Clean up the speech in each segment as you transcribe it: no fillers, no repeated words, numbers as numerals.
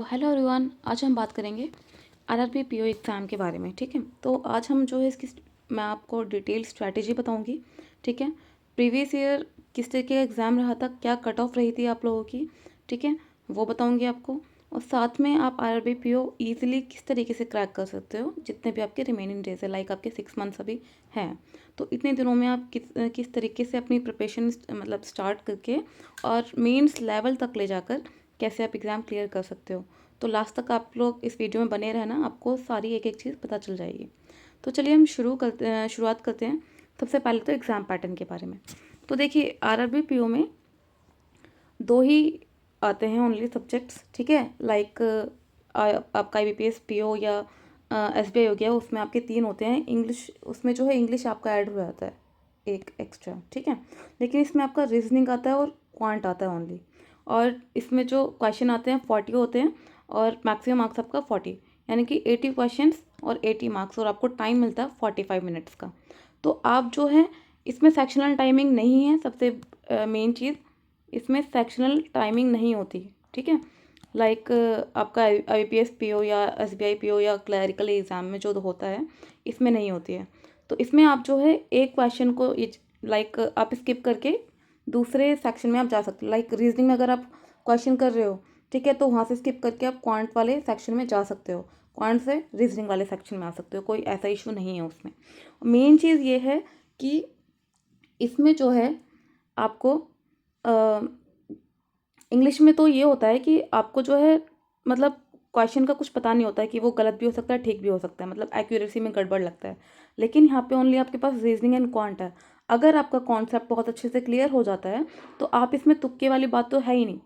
Hello everyone, आज हम बात करेंगे आरआरबी पीओ एग्ज़ाम के बारे में। ठीक है, तो आज हम जो है इसकी मैं आपको डिटेल स्ट्रैटेजी बताऊंगी। ठीक है, प्रीवियस ईयर किस तरह का एग्ज़ाम रहा था, क्या कट ऑफ रही थी आप लोगों की, ठीक है, वो बताऊंगी आपको। और साथ में आप आरआरबी पीओ ईजिली किस तरीके से क्रैक कर सकते हो जितने भी आपके रिमेनिंग डेज है, लाइक आपके 6 मंथ्स अभी हैं। तो इतने दिनों में आप किस तरीके से अपनी प्रिपरेशन मतलब स्टार्ट करके और मेंस लेवल तक ले जाकर कैसे आप एग्ज़ाम क्लियर कर सकते हो। तो लास्ट तक आप लोग इस वीडियो में बने रहना, आपको सारी एक एक चीज़ पता चल जाएगी। तो चलिए हम शुरुआत करते हैं। सबसे पहले तो एग्ज़ाम पैटर्न के बारे में। तो देखिए, आरआरबी पीओ में दो ही आते हैं ओनली सब्जेक्ट्स। ठीक है, लाइक आपका आईबीपीएस पीओ या एसबीआई हो गया, उसमें आपके 3 होते हैं। इंग्लिश उसमें जो है इंग्लिश आपका ऐड हो जाता है एक एक्स्ट्रा। ठीक है, लेकिन इसमें आपका रीजनिंग आता है और क्वांट आता है ओनली। और इसमें जो क्वेश्चन आते हैं 40 होते हैं और मैक्सिमम मार्क्स आपका 40, यानी कि 80 क्वेश्चंस और 80 मार्क्स, और आपको टाइम मिलता है 45 मिनट्स का। तो आप जो है इसमें सेक्शनल टाइमिंग नहीं है। सबसे मेन चीज़, इसमें सेक्शनल टाइमिंग नहीं होती। ठीक है, लाइक आपका आईबीपीएस पीओ या एसबीआई पीओ या क्लरिकल एग्ज़ाम में जो होता है, इसमें नहीं होती है। तो इसमें आप जो है एक क्वेश्चन को लाइक आप स्किप करके दूसरे सेक्शन में आप जा सकते हो। लाइक रीजनिंग में अगर आप क्वेश्चन कर रहे हो, ठीक है, तो वहाँ से स्किप करके आप क्वांट वाले सेक्शन में जा सकते हो, क्वांट से रीजनिंग वाले सेक्शन में आ सकते हो, कोई ऐसा इशू नहीं है उसमें। मेन चीज़ ये है कि इसमें जो है आपको इंग्लिश में तो ये होता है कि आपको जो है मतलब क्वेश्चन का कुछ पता नहीं होता है कि वो गलत भी हो सकता है, ठीक भी हो सकता है, मतलब एक्यूरेसी में गड़बड़ लगता है। लेकिन यहाँ पे ओनली आपके पास रीजनिंग एंड क्वांट है। अगर आपका कॉन्सेप्ट बहुत अच्छे से क्लियर हो जाता है तो आप इसमें तुक्के वाली बात तो है ही नहीं।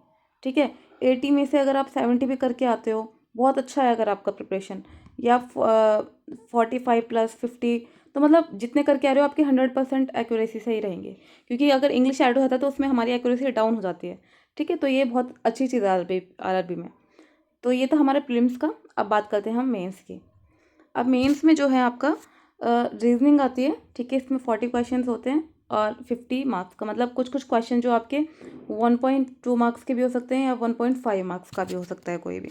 ठीक है, 80 में से अगर आप 70 भी करके आते हो, बहुत अच्छा है। अगर आपका प्रिपरेशन या 45 + 50, तो मतलब जितने करके आ रहे हो आपकी 100% एक्यूरेसी से ही रहेंगे, क्योंकि अगर इंग्लिश ऐड हो जाता है तो उसमें हमारी एक्यूरेसी डाउन हो जाती है। ठीक है, तो ये बहुत अच्छी चीज़ है आरआरबी में। तो ये तो हमारे प्रीलिम्स का। अब बात करते हैं हम मेंस की। अब मेंस में जो है आपका रीजनिंग आती है। ठीक है, इसमें 40 क्वेश्चन होते हैं और 50 मार्क्स का, मतलब कुछ कुछ क्वेश्चन जो आपके 1.2 मार्क्स के भी हो सकते हैं या 1.5 मार्क्स का भी हो सकता है कोई भी।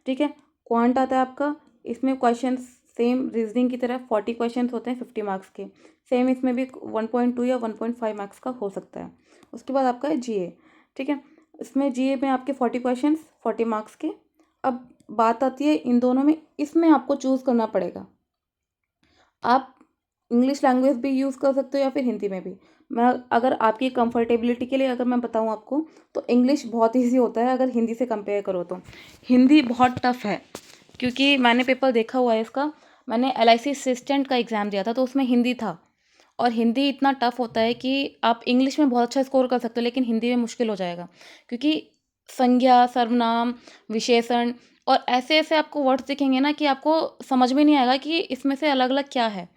ठीक है, क्वांट आता है आपका। इसमें क्वेश्चन सेम रीजनिंग की तरह 40 क्वेश्चन होते हैं 50 मार्क्स के। सेम इसमें भी 1.2 या 1.5 मार्क्स का हो सकता है। उसके बाद आपका है जीए। ठीक है, इसमें जीए में आपके 40 क्वेश्चन 40 मार्क्स के। अब बात आती है इन दोनों में, इसमें आपको चूज़ करना पड़ेगा। आप इंग्लिश लैंग्वेज भी यूज़ कर सकते हो या फिर हिंदी में भी। मैं अगर आपकी कंफर्टेबिलिटी के लिए अगर मैं बताऊं आपको, तो इंग्लिश बहुत ईजी होता है अगर हिंदी से कंपेयर करो तो। हिंदी बहुत टफ है, क्योंकि मैंने पेपर देखा हुआ है इसका। मैंने एलआईसी असिस्टेंट का एग्ज़ाम दिया था तो उसमें हिंदी था। और हिंदी इतना टफ होता है कि आप इंग्लिश में बहुत अच्छा स्कोर कर सकते हो लेकिन हिंदी में मुश्किल हो जाएगा, क्योंकि संज्ञा, सर्वनाम, विशेषण और ऐसे ऐसे आपको वर्ड्स दिखेंगे ना कि आपको समझ में नहीं आएगा कि इसमें से अलग अलग क्या है।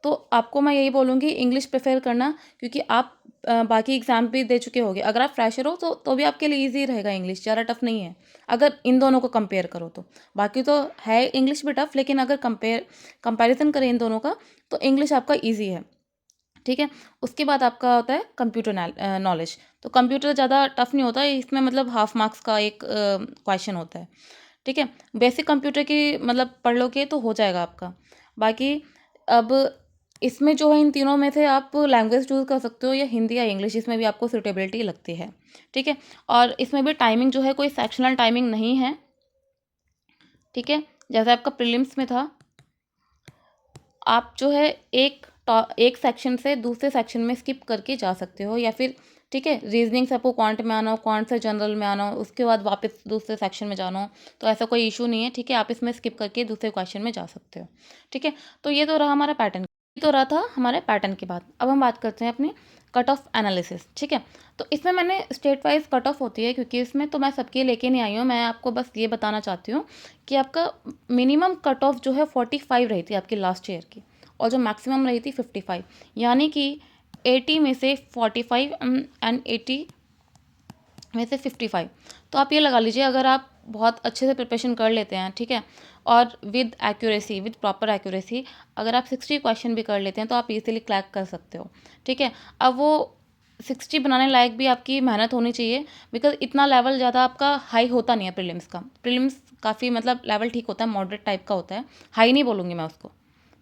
तो आपको मैं यही बोलूँगी इंग्लिश प्रेफर करना, क्योंकि आप बाकी एग्ज़ाम भी दे चुके होगे। अगर आप फ्रेशर हो तो भी आपके लिए ईजी रहेगा, इंग्लिश ज़्यादा टफ नहीं है अगर इन दोनों को कंपेयर करो तो। बाकी तो है इंग्लिश भी टफ, लेकिन अगर कंपैरिजन करें इन दोनों का, तो इंग्लिश आपका ईजी है। ठीक है, उसके बाद आपका होता है कंप्यूटर नॉलेज। तो कंप्यूटर ज़्यादा टफ नहीं होता है, इसमें मतलब हाफ मार्क्स का एक क्वेश्चन होता है। ठीक है, बेसिक कंप्यूटर की मतलब पढ़ लोगे तो हो जाएगा आपका। बाकी अब इसमें जो है इन तीनों में से आप लैंग्वेज चूज़ कर सकते हो, या हिंदी या इंग्लिश, इसमें भी आपको सूटेबिलिटी लगती है। ठीक है, और इसमें भी टाइमिंग जो है कोई सेक्शनल टाइमिंग नहीं है। ठीक है, जैसे आपका प्रीलिम्स में था, आप जो है एक सेक्शन से दूसरे सेक्शन में स्किप करके जा सकते हो, या फिर ठीक है, रीजनिंग से आपको क्वांट में आना हो, क्वांट से जनरल में आना हो, उसके बाद वापस दूसरे सेक्शन में जाना हो, तो ऐसा कोई इशू नहीं है। ठीक है, आप इसमें स्किप करके दूसरे क्वेश्चन में जा सकते हो। ठीक है, तो ये तो रहा हमारा पैटर्न। ये तो रहा था हमारे पैटर्न की बात। अब हम बात करते हैं अपने कट ऑफ एनालिसिस। ठीक है, तो इसमें मैंने स्टेट वाइज कट ऑफ होती है, क्योंकि इसमें तो मैं सबके लेके नहीं आई हूँ। मैं आपको बस ये बताना चाहती हूँ कि आपका मिनिमम कट ऑफ जो है 45 रही थी आपकी लास्ट ईयर की, और जो मैक्सिमम रही थी 55, यानी कि 80 में से 45 एंड 80 में से 55। तो आप ये लगा लीजिए, अगर आप बहुत अच्छे से प्रिपरेशन कर लेते हैं, ठीक है, और with accuracy, with proper accuracy, अगर आप 60 क्वेश्चन भी कर लेते हैं तो आप इजीली क्रैक कर सकते हो। ठीक है, अब वो 60 बनाने लायक भी आपकी मेहनत होनी चाहिए, बिकॉज़ इतना लेवल ज़्यादा आपका हाई होता नहीं है प्रीलिम्स का। प्रीलिम्स काफ़ी मतलब लेवल ठीक होता है, मॉडरेट टाइप का होता है, हाई नहीं बोलूँगी मैं उसको,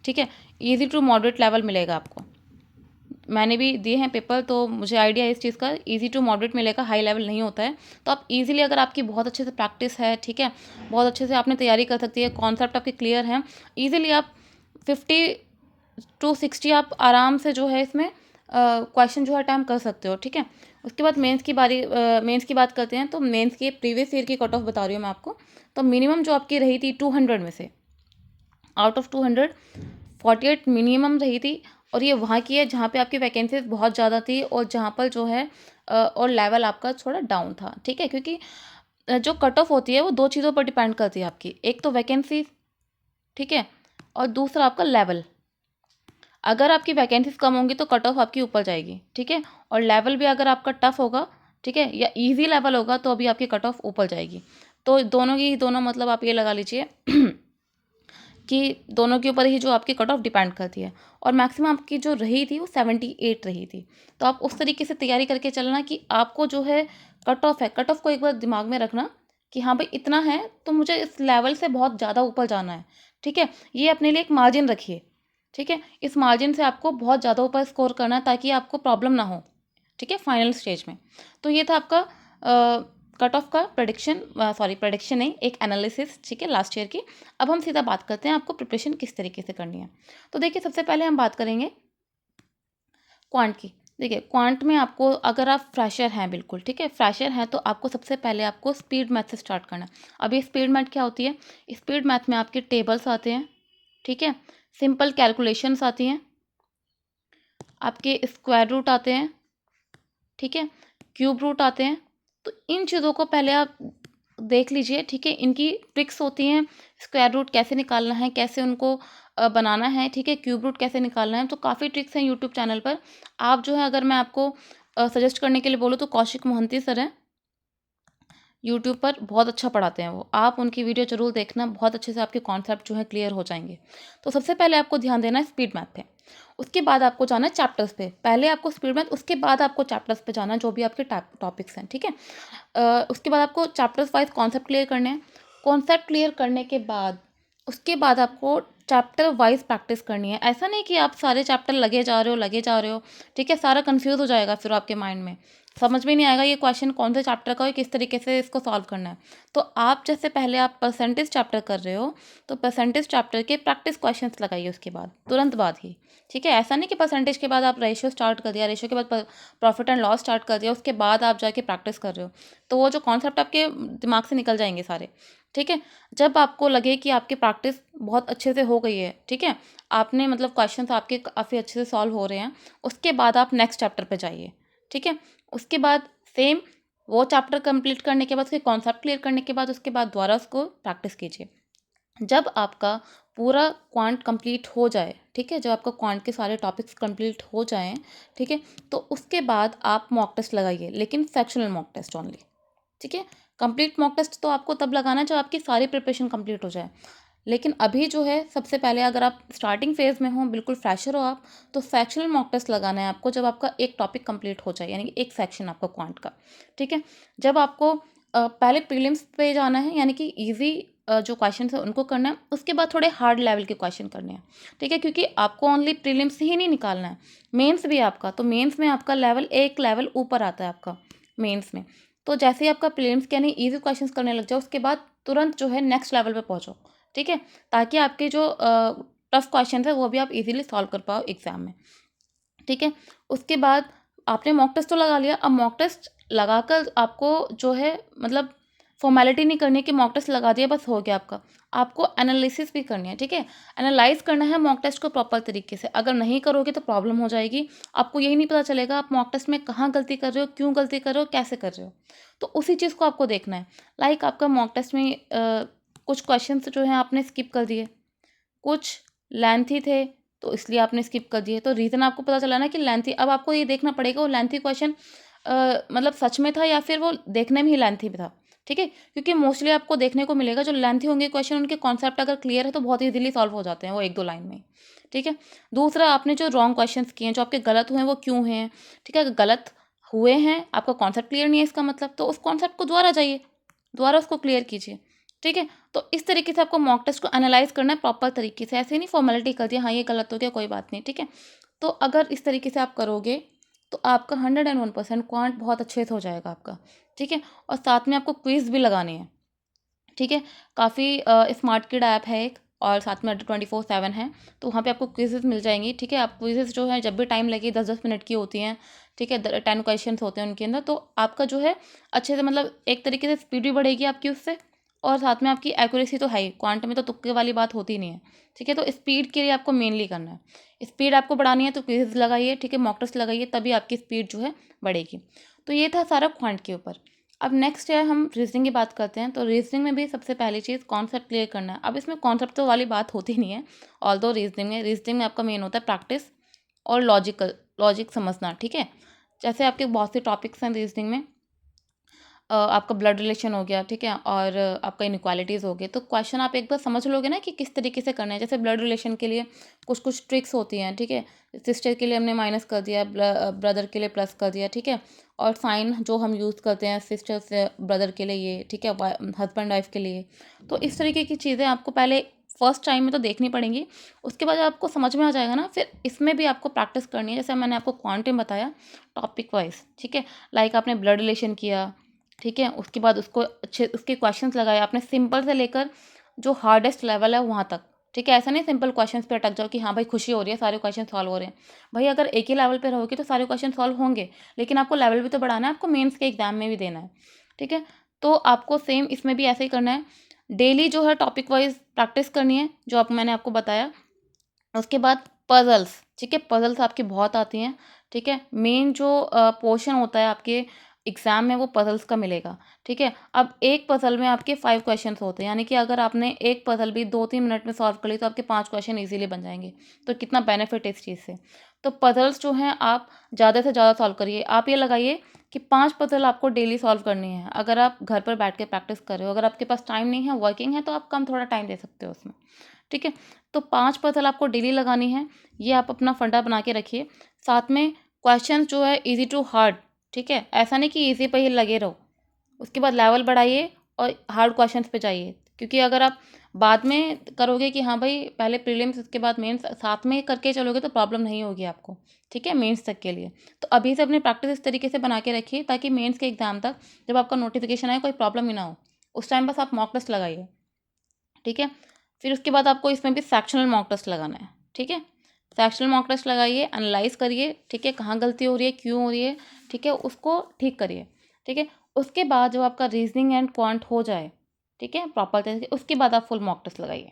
ठीक है? ईज़ी टू मॉडरेट लेवल मिलेगा आपको। मैंने भी दिए हैं पेपर, तो मुझे आइडिया है इस चीज़ का, ईज़ी टू मॉडरेट मिलेगा, हाई लेवल नहीं होता है। तो आप ईज़िली अगर आपकी बहुत अच्छे से प्रैक्टिस है, ठीक है? बहुत अच्छे से आपने तैयारी कर सकती है, कॉन्सेप्ट आपके क्लियर हैं, ईज़िली आप 50 टू 60 आप आराम से जो है इसमें क्वेश्चन जो है अटेम्प्ट कर सकते हो, ठीक है? उसके बाद मेंस की बात करते हैं, तो मेंस की प्रीवियस ईयर की कट ऑफ बता रही हूँ मैं आपको। तो मिनिमम जो आपकी रही थी 200 में से, आउट ऑफ 200 48 मिनिमम रही थी। और ये वहाँ की है जहाँ पे आपकी वैकेंसीज बहुत ज़्यादा थी, और जहाँ पर जो है और लेवल आपका थोड़ा डाउन था, ठीक है? क्योंकि जो कट ऑफ होती है वो दो चीज़ों पर डिपेंड करती है आपकी, एक तो वैकेंसी, ठीक है, और दूसरा आपका लेवल। अगर आपकी वैकेंसीज कम होंगी तो कट ऑफ आपकी ऊपर जाएगी, ठीक है? और लेवल भी अगर आपका टफ होगा, ठीक है, या इजी लेवल होगा, तो अभी आपकी कट ऑफ ऊपर जाएगी। तो दोनों मतलब आप ये लगा लीजिए कि दोनों के ऊपर ही जो आपकी कट ऑफ डिपेंड करती है। और मैक्सिमम आपकी जो रही थी वो 78 रही थी। तो आप उस तरीके से तैयारी करके चलना कि आपको जो है कट ऑफ है, कट ऑफ को एक बार दिमाग में रखना कि हाँ भाई इतना है, तो मुझे इस लेवल से बहुत ज़्यादा ऊपर जाना है, ठीक है? ये अपने लिए एक मार्जिन रखिए, ठीक है? इस मार्जिन से आपको बहुत ज़्यादा ऊपर स्कोर करना है, ताकि आपको प्रॉब्लम ना हो, ठीक है, फाइनल स्टेज में। तो ये था आपका कट ऑफ का प्रेडिक्शन नहीं, एक एनालिसिस, ठीक है, लास्ट ईयर की। अब हम सीधा बात करते हैं आपको प्रिपरेशन किस तरीके से करनी है। तो देखिए, सबसे पहले हम बात करेंगे क्वांट की। देखिए, क्वांट में आपको, अगर आप फ्रेशर हैं, बिल्कुल ठीक है, फ्रेशर हैं, तो आपको सबसे पहले आपको स्पीड मैथ से स्टार्ट करना है। अब ये स्पीड मैथ क्या होती है? स्पीड मैथ में आपके टेबल्स आते हैं, ठीक है, सिंपल कैलकुलेशंस आती हैं, आपके स्क्वायर रूट आते हैं, ठीक है, क्यूब रूट आते हैं। तो इन चीज़ों को पहले आप देख लीजिए, ठीक है? इनकी ट्रिक्स होती हैं, स्क्वायर रूट कैसे निकालना है, कैसे उनको बनाना है, ठीक है? क्यूब रूट कैसे निकालना है, तो काफ़ी ट्रिक्स हैं यूट्यूब चैनल पर। आप जो है, अगर मैं आपको सजेस्ट करने के लिए बोलूँ, तो कौशिक मोहंती सर हैं, यूट्यूब पर बहुत अच्छा पढ़ाते हैं वो। आप उनकी वीडियो ज़रूर देखना, बहुत अच्छे से आपके कॉन्सेप्ट जो है क्लियर हो जाएँगे। तो सबसे पहले आपको ध्यान देना है स्पीड मैथ पे। उसके बाद आपको जाना है चैप्टर्स पे। पहले आपको स्पीड मैथ, उसके बाद आपको चैप्टर्स पे जाना है, जो भी आपके टॉपिक्स हैं, ठीक है? उसके बाद आपको चैप्टर्स वाइज़ कॉन्सेप्ट क्लियर करने हैं। कॉन्सेप्ट क्लियर करने के बाद, उसके बाद आपको चैप्टर वाइज़ प्रैक्टिस करनी है। ऐसा नहीं कि आप सारे चैप्टर लगे जा रहे हो, ठीक है? सारा कन्फ्यूज़ हो जाएगा फिर आपके माइंड में। समझ में नहीं आएगा ये क्वेश्चन कौन से चैप्टर का है, किस तरीके से इसको सॉल्व करना है। तो आप जैसे पहले आप परसेंटेज चैप्टर कर रहे हो, तो परसेंटेज चैप्टर के प्रैक्टिस क्वेश्चंस लगाइए उसके बाद, तुरंत बाद ही, ठीक है? ऐसा नहीं कि परसेंटेज के बाद आप रेशियो स्टार्ट कर दिया, रेशियो के बाद प्रॉफिट एंड लॉस स्टार्ट कर दिया, उसके बाद आप जाके प्रैक्टिस कर रहे हो। तो वो जो कॉन्सेप्ट आपके दिमाग से निकल जाएंगे सारे, ठीक है? जब आपको लगे कि आपकी प्रैक्टिस बहुत अच्छे से हो गई है, ठीक है, आपने मतलब क्वेश्चंस आपके काफ़ी अच्छे से सॉल्व हो रहे हैं, उसके बाद आप नेक्स्ट चैप्टर पे जाइए, ठीक है? उसके बाद सेम वो चैप्टर कंप्लीट करने के बाद, उसके कॉन्सेप्ट क्लियर करने के बाद, उसके बाद दोबारा उसको प्रैक्टिस कीजिए। जब आपका पूरा क्वांट कंप्लीट हो जाए, ठीक है, जब आपका क्वांट के सारे टॉपिक्स कंप्लीट हो जाएँ, ठीक है, तो उसके बाद आप मॉक टेस्ट लगाइए, लेकिन सेक्शनल मॉक टेस्ट ओनली, ठीक है? कंप्लीट मॉक टेस्ट तो आपको तब लगाना है जब आपकी सारी प्रिपरेशन कंप्लीट हो जाए। लेकिन अभी जो है, सबसे पहले अगर आप स्टार्टिंग फेज़ में हो, बिल्कुल फ्रेशर हो आप, तो सेक्शनल मॉक टेस्ट लगाना है आपको जब आपका एक टॉपिक कंप्लीट हो जाए, यानी कि एक सेक्शन आपका क्वांट का, ठीक है? जब आपको पहले प्रीलिम्स पे जाना है, यानी कि ईज़ी जो क्वेश्चंस है उनको करना है, उसके बाद थोड़े हार्ड लेवल के क्वेश्चन करने हैं, ठीक है? क्योंकि आपको ओनली प्रीलिम्स ही नहीं निकालना है, मेंस भी आपका, तो मेंस में आपका लेवल एक लेवल ऊपर आता है आपका मेंस में। तो जैसे ही आपका प्रीलिम्स के यानी ईज़ी क्वेश्चंस करने लग जाओ, उसके बाद तुरंत जो है नेक्स्ट लेवल पे पहुँचो, ठीक है? ताकि आपके जो टफ क्वेश्चंस है वो भी आप इजीली सॉल्व कर पाओ एग्ज़ाम में, ठीक है? उसके बाद आपने मॉक टेस्ट तो लगा लिया, अब मॉक टेस्ट लगाकर आपको जो है मतलब फॉर्मेलिटी नहीं करनी है कि मॉक टेस्ट लगा दिया बस हो गया आपका। आपको एनालिसिस भी करनी है, ठीक है? एनालाइज़ करना है मॉक टेस्ट को प्रॉपर तरीके से। अगर नहीं करोगे तो प्रॉब्लम हो जाएगी। आपको यही नहीं पता चलेगा आप मॉक टेस्ट में कहाँ गलती कर रहे हो, क्यों गलती कर रहे हो, कैसे कर रहे हो। तो उसी चीज़ को आपको देखना है। लाइक आपका मॉक टेस्ट में कुछ क्वेश्चंस जो हैं आपने स्किप कर दिए, कुछ लेंथी थे, तो इसलिए आपने स्किप कर दिए। तो रीज़न आपको पता चला ना कि लेंथी, अब आपको ये देखना पड़ेगा वो लेंथी क्वेश्चन मतलब सच में था या फिर वो देखने में ही लेंथी था, ठीक है? क्योंकि मोस्टली आपको देखने को मिलेगा जो लेंथी होंगे क्वेश्चन, उनके कॉन्सेप्ट अगर क्लियर है तो बहुत ईज़िली सॉल्व हो जाते हैं वो 1-2 लाइन में, ठीक है? दूसरा, आपने जो रॉन्ग क्वेश्चंस किए हैं, जो आपके गलत हुए हैं, वो क्यों हैं, ठीक है? अगर गलत हुए हैं, आपका कॉन्सेप्ट क्लियर नहीं है इसका मतलब, तो उस कॉन्सेप्ट को दोबारा जाइए, दोबारा उसको क्लियर कीजिए, ठीक है। तो इस तरीके से आपको मॉक टेस्ट को एनालाइज करना है प्रॉपर तरीके से, ऐसे नहीं फॉर्मेलिटी कर दिया, हाँ ये गलत हो गया कोई बात नहीं, ठीक है। तो अगर इस तरीके से आप करोगे तो आपका 101% क्वांट बहुत अच्छे से हो जाएगा आपका, ठीक है। और साथ में आपको क्विज भी लगानी है, ठीक है। काफ़ी स्मार्ट किड ऐप है एक, और साथ में 24/7 है, तो वहाँ पे आपको क्विज़ेज़ मिल जाएंगी, ठीक है। आप क्विज़ेज़ जो है जब भी टाइम लगे 10-10 मिनट की होती हैं, ठीक है। 10 क्वेश्चंस होते हैं उनके अंदर, तो आपका जो है अच्छे से मतलब एक तरीके से स्पीड भी बढ़ेगी आपकी उससे, और साथ में आपकी एक्यूरेसी तो है ही, क्वांट में तो तुक्के वाली बात होती नहीं है, ठीक है। तो स्पीड के लिए आपको मेनली करना है, स्पीड आपको बढ़ानी है तो क्विज़ लगाइए, ठीक है, मॉक टेस्ट लगाइए, तभी आपकी स्पीड जो है बढ़ेगी। तो ये था सारा क्वांट के ऊपर। अब नेक्स्ट है हम रीजनिंग की बात करते हैं। तो रीजनिंग में भी सबसे पहली चीज़ कॉन्सेप्ट क्लियर करना है। अब इसमें कॉन्सेप्ट तो वाली बात होती नहीं है, ऑल्दो रीजनिंग में आपका मेन होता है प्रैक्टिस और लॉजिक समझना, ठीक है। जैसे आपके बहुत से टॉपिक्स हैं रीजनिंग में, आपका ब्लड रिलेशन हो गया, ठीक है, और आपका इनइक्वालिटीज़ हो गए। तो क्वेश्चन आप एक बार समझ लोगे ना कि किस तरीके से करना है। जैसे ब्लड रिलेशन के लिए कुछ कुछ ट्रिक्स होती हैं, ठीक है। सिस्टर के लिए हमने माइनस कर दिया, ब्रदर के लिए प्लस कर दिया, ठीक है। और साइन जो हम यूज़ करते हैं सिस्टर से ब्रदर के लिए, ये ठीक है, हस्बैंड वाइफ के लिए। तो इस तरीके की चीज़ें आपको पहले फर्स्ट टाइम में तो देखनी पड़ेंगी, उसके बाद आपको समझ में आ जाएगा ना, फिर इसमें भी आपको प्रैक्टिस करनी है। जैसे मैंने आपको क्वांटिम बताया टॉपिक वाइज, ठीक है। लाइक आपने ब्लड रिलेशन किया, ठीक है, उसके बाद उसको अच्छे उसके क्वेश्चंस लगाए आपने, सिंपल से लेकर जो हार्डेस्ट लेवल है वहाँ तक, ठीक है। ऐसा नहीं सिंपल क्वेश्चंस पे अटक जाओ कि हाँ भाई खुशी हो रही है सारे क्वेश्चन सॉल्व हो रहे हैं। भाई अगर एक ही लेवल पे रहोगे तो सारे क्वेश्चन सॉल्व होंगे, लेकिन आपको लेवल भी तो बढ़ाना है, आपको मेंस के एग्जाम में भी देना है, ठीक है। तो आपको सेम इसमें भी ऐसे ही करना है, डेली जो है टॉपिक वाइज प्रैक्टिस करनी है, जो मैंने आपको बताया। उसके बाद पजल्स, ठीक है, पजल्स आपकी बहुत आती हैं, ठीक है। मेन जो पोर्शन होता है आपके एग्ज़ाम में वो पजल्स का मिलेगा, ठीक है। अब एक पजल में आपके 5 क्वेश्चंस होते हैं, यानी कि अगर आपने एक पजल भी 2-3 मिनट में सॉल्व कर ली तो आपके 5 क्वेश्चन इजीली बन जाएंगे। तो कितना बेनिफिट है इस चीज़ से। तो पजल्स जो हैं आप ज़्यादा से ज़्यादा सॉल्व करिए। आप ये लगाइए कि 5 पजल आपको डेली सॉल्व करनी है, अगर आप घर पर बैठ के प्रैक्टिस कर रहे हो। अगर आपके पास टाइम नहीं है, वर्किंग है, तो आप कम थोड़ा टाइम दे सकते हो उसमें, ठीक है। तो 5 पजल आपको डेली लगानी है, ये आप अपना फंडा बना के रखिए। साथ में क्वेश्चन जो है इजी टू हार्ड, ठीक है, ऐसा नहीं कि इजी पे ही लगे रहो, उसके बाद लेवल बढ़ाइए और हार्ड क्वेश्चंस पे जाइए। क्योंकि अगर आप बाद में करोगे कि हाँ भाई पहले प्रीलिम्स उसके बाद मेंस साथ में करके चलोगे तो प्रॉब्लम नहीं होगी आपको, ठीक है, मेंस तक के लिए। तो अभी से अपनी प्रैक्टिस इस तरीके से बना के रखिए ताकि मेंस के एग्जाम तक जब आपका नोटिफिकेशन आए कोई प्रॉब्लम ही ना हो। उस टाइम बस आप मॉक टेस्ट लगाइए, ठीक है। फिर उसके बाद आपको इसमें भी सेक्शनल मॉक टेस्ट लगाना है, ठीक है। सेक्शनल मॉक टेस्ट लगाइए, एनालाइज करिए, ठीक है, कहाँ गलती हो रही है, क्यों हो रही है, ठीक है, उसको ठीक करिए, ठीक है। उसके बाद जब आपका रीजनिंग एंड क्वांट हो जाए, ठीक है, प्रॉपर तरीके, उसके बाद आप फुल मॉक टेस्ट लगाइए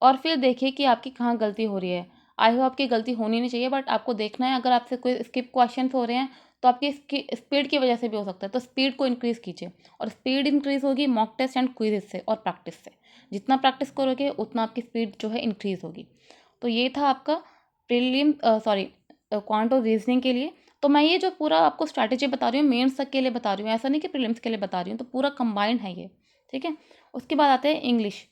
और फिर देखिए कि आपकी कहाँ गलती हो रही है। आई होप आपकी गलती होनी नहीं चाहिए, बट आपको देखना है अगर आपसे कोई स्किप क्वेश्चन हो रहे हैं तो आपकी इसकी स्पीड की वजह से भी हो सकता है, तो स्पीड को इंक्रीज़ कीजिए। और स्पीड इंक्रीज़ होगी मॉक टेस्ट एंड क्विज़ से और प्रैक्टिस से। जितना प्रैक्टिस करोगे उतना आपकी स्पीड जो है इंक्रीज़ होगी। तो ये था आपका प्रीलिम सॉरी क्वांट और रीजनिंग के लिए। तो मैं ये जो पूरा आपको स्ट्रैटेजी बता रही हूँ मेंस तक के लिए बता रही हूँ, ऐसा नहीं कि प्रीलिम्स के लिए बता रही हूँ, तो पूरा कंबाइंड है ये, ठीक है। उसके बाद आते हैं इंग्लिश।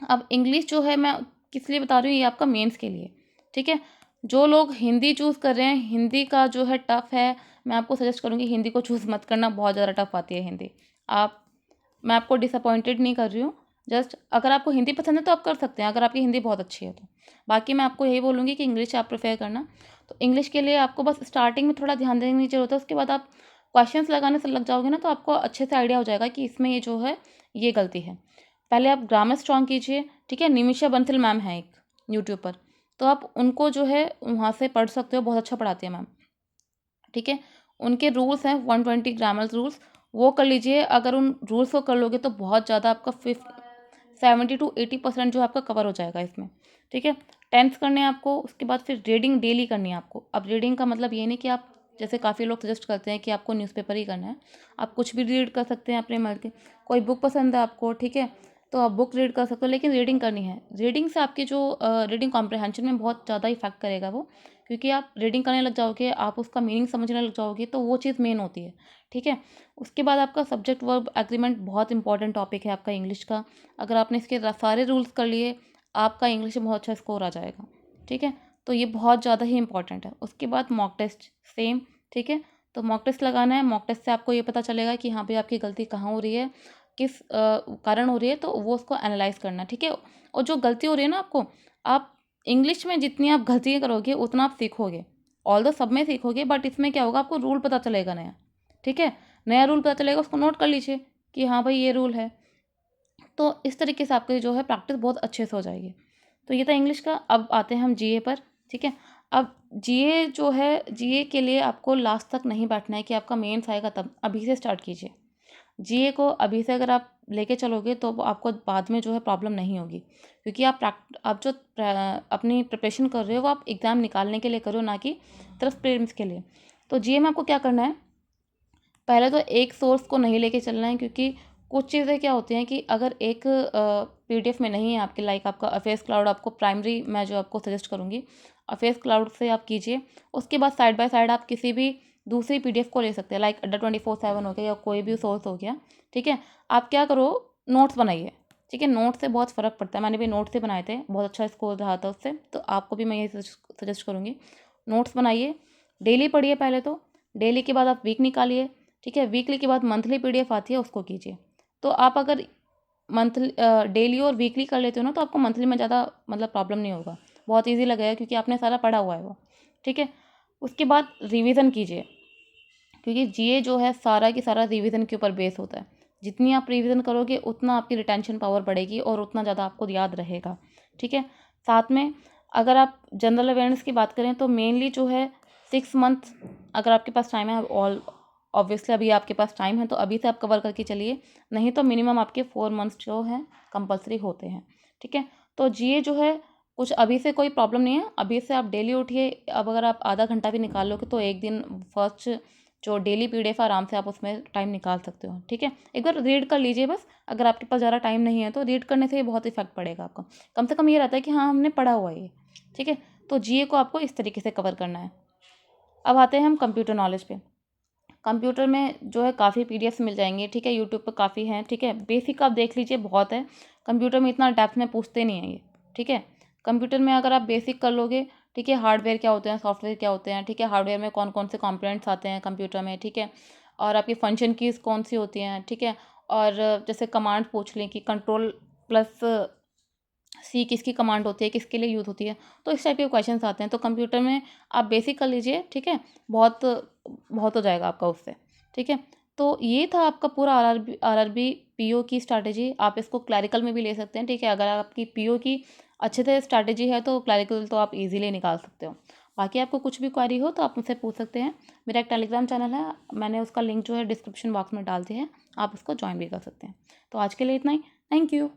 अब इंग्लिश जो है मैं किस लिए बता रही हूँ, ये आपका मेंस के लिए, ठीक है। जो लोग हिंदी चूज़ कर रहे हैं, हिंदी का जो है टफ़ है, मैं आपको सजेस्ट करूँगी हिंदी को चूज़ मत करना, बहुत ज़्यादा टफ़ आती है हिंदी। आप मैं आपको डिसअपॉइंटेड नहीं कर रही हूँ, जस्ट अगर आपको हिंदी पसंद है तो आप कर सकते हैं, अगर आपकी हिंदी बहुत अच्छी है तो। बाकी मैं आपको यही बोलूँगी कि इंग्लिश आप प्रेफर करना। तो इंग्लिश के लिए आपको बस स्टार्टिंग में थोड़ा ध्यान देने की ज़रूरत है, उसके बाद आप क्वेश्चंस लगाने से लग जाओगे ना तो आपको अच्छे से आइडिया हो जाएगा कि इसमें ये जो है ये गलती है। पहले आप ग्रामर स्ट्रॉन्ग कीजिए, ठीक है। निमिषा बंसल मैम है एक यूट्यूब पर, तो आप उनको जो है वहाँ से पढ़ सकते हो, बहुत अच्छा पढ़ाती है मैम, ठीक है। उनके रूल्स हैं 120 ग्रामर रूल्स, वो कर लीजिए। अगर उन रूल्स को कर लोगे तो बहुत ज़्यादा आपका 70 to 80% जो है आपका कवर हो जाएगा इसमें, ठीक है। टेंस करने हैं आपको, उसके बाद फिर रीडिंग डेली करनी है आपको। अब रीडिंग का मतलब ये नहीं कि आप जैसे काफ़ी लोग सजेस्ट करते हैं कि आपको न्यूज़पेपर ही करना है, आप कुछ भी रीड कर सकते हैं अपने मन के। कोई बुक पसंद है आपको, ठीक है, तो आप बुक रीड कर सकते हो, लेकिन रीडिंग करनी है। रीडिंग से आपकी जो रीडिंग कॉम्प्रहेंशन में बहुत ज़्यादा इफेक्ट करेगा वो, क्योंकि आप रीडिंग करने लग जाओगे, आप उसका मीनिंग समझने लग जाओगे, तो वो चीज़ मेन होती है, ठीक है। उसके बाद आपका सब्जेक्ट वर्ब एग्रीमेंट बहुत इंपॉर्टेंट टॉपिक है आपका इंग्लिश का। अगर आपने इसके सारे रूल्स कर लिए, आपका इंग्लिश में बहुत अच्छा स्कोर आ जाएगा, ठीक है। तो ये बहुत ज़्यादा ही इंपॉर्टेंट है। उसके बाद मॉक टेस्ट सेम, ठीक है। तो मॉक टेस्ट लगाना है, मॉक टेस्ट से आपको ये पता चलेगा कि हाँ भाई आपकी गलती कहाँ हो रही है, किस कारण हो रही है, तो वो उसको एनालाइज करना, ठीक है। और जो गलती हो रही है ना आपको, आप इंग्लिश में जितनी आप गलतियाँ करोगे उतना आप सीखोगे, ऑल्दो सब में सीखोगे, बट इसमें क्या होगा, आपको रूल पता चलेगा नया, ठीक है। नया रूल पता चलेगा, उसको नोट कर लीजिए कि हाँ भाई ये रूल है। तो इस तरीके से आपकी जो है प्रैक्टिस बहुत अच्छे से हो जाएगी। तो ये था इंग्लिश का। अब आते हैं हम जीए पर, ठीक है। अब जीए जो है, जीए के लिए आपको लास्ट तक नहीं बैठना है कि आपका मेंस आएगा तब, अभी से स्टार्ट कीजिए। जीए को अभी से अगर आप लेके चलोगे तो वो आपको बाद में जो है प्रॉब्लम नहीं होगी, क्योंकि आप जो अपनी प्रिपरेशन कर रहे हो वो आप एग्ज़ाम निकालने के लिए करो, ना कि सिर्फ प्रीलिम्स के लिए। तो जीए में आपको क्या करना है, पहले तो एक सोर्स को नहीं लेके चलना है, क्योंकि कुछ चीज़ें क्या होती हैं कि अगर एक पीडीएफ में नहीं है आपके, लाइक आपका अफेयर्स क्लाउड, आपको प्राइमरी मैं जो आपको सजेस्ट करूँगी अफेयर्स क्लाउड से आप कीजिए। उसके बाद साइड बाय साइड आप किसी भी दूसरी पीडीएफ को ले सकते हैं, लाइक अड्डा 24/7 हो गया या कोई भी सोर्स हो गया, ठीक है। आप क्या करो, नोट्स बनाइए, ठीक है। नोट से बहुत फ़र्क पड़ता है, मैंने भी नोट से बनाए थे, बहुत अच्छा स्कोर रहा था उससे, तो आपको भी मैं ये सजेस्ट करूँगी, नोट्स बनाइए, डेली पढ़िए पहले तो, डेली के बाद आप वीक निकालिए, ठीक है। वीकली के बाद मंथली पीडीएफ आती है, उसको कीजिए। तो आप अगर मंथली डेली और वीकली कर लेते हो ना, तो आपको मंथली में ज़्यादा मतलब प्रॉब्लम नहीं होगा, बहुत ईजी लगेगा, क्योंकि आपने सारा पढ़ा हुआ है वो, ठीक है। उसके बाद रिवीजन कीजिए, क्योंकि जीए जो है सारा की सारा रिवीजन के ऊपर बेस होता है। जितनी आप रिवीजन करोगे उतना आपकी रिटेंशन पावर बढ़ेगी और उतना ज़्यादा आपको याद रहेगा, ठीक है। साथ में अगर आप जनरल अवेयरनेस की बात करें तो मेनली जो है 6 मंथ, अगर आपके पास टाइम है, ऑल ऑब्वियसली अभी आपके पास टाइम है तो अभी से आप कवर करके चलिए, नहीं तो मिनिमम आपके 4 मंथ्स जो हैं कंपलसरी होते हैं, ठीक है। तो जीए जो है कुछ अभी से कोई प्रॉब्लम नहीं है, अभी से आप डेली उठिए। अब अगर आप आधा घंटा भी निकाल लोगे तो एक दिन फर्स्ट जो डेली पीडीएफ आराम से आप उसमें टाइम निकाल सकते हो, ठीक है। एक बार रीड कर लीजिए बस, अगर आपके पास ज़्यादा टाइम नहीं है तो रीड करने से ये बहुत इफेक्ट पड़ेगा आपको, कम से कम ये रहता है कि हाँ हमने पढ़ा हुआ है ये, ठीक है। तो जीए को आपको इस तरीके से कवर करना है। अब आते हैं हम कंप्यूटर नॉलेज पे। कंप्यूटर में जो है काफ़ी पीडीएफ्स मिल जाएंगे, ठीक है, यूट्यूब पर काफ़ी हैं, ठीक है। बेसिक आप देख लीजिए, बहुत है, कंप्यूटर में इतना डेप्थ में पूछते नहीं है ये, ठीक है। कंप्यूटर में अगर आप बेसिक कर लोगे, ठीक है, हार्डवेयर क्या होते हैं, सॉफ्टवेयर क्या होते हैं, ठीक है, हार्डवेयर में कौन कौन से कंपोनेंट्स आते हैं कंप्यूटर में, ठीक है, और आपकी फंक्शन कीज़ कौन सी होती हैं, ठीक है। और जैसे कमांड पूछ लें कि कंट्रोल प्लस सी किसकी कमांड होती है, किसके लिए यूज़ होती है, तो इस टाइप के क्वेश्चंस आते हैं। तो कंप्यूटर में आप बेसिक कर लीजिए, ठीक है, बहुत बहुत हो जाएगा आपका उससे, ठीक है। तो ये था आपका पूरा आरआरबी पीओ की स्ट्रैटेजी। आप इसको क्लैरिकल में भी ले सकते हैं, ठीक है। अगर आपकी पीओ की अच्छे से स्ट्रैटेजी है तो क्लैरिकल तो आप इजीली निकाल सकते हो। बाकी आपको कुछ भी क्वेरी हो तो आप मुझसे पूछ सकते हैं। मेरा एक टेलीग्राम चैनल है, मैंने उसका लिंक जो है डिस्क्रिप्शन बॉक्स में डाल दिया है, आप उसको ज्वाइन भी कर सकते हैं। तो आज के लिए इतना ही, थैंक यू।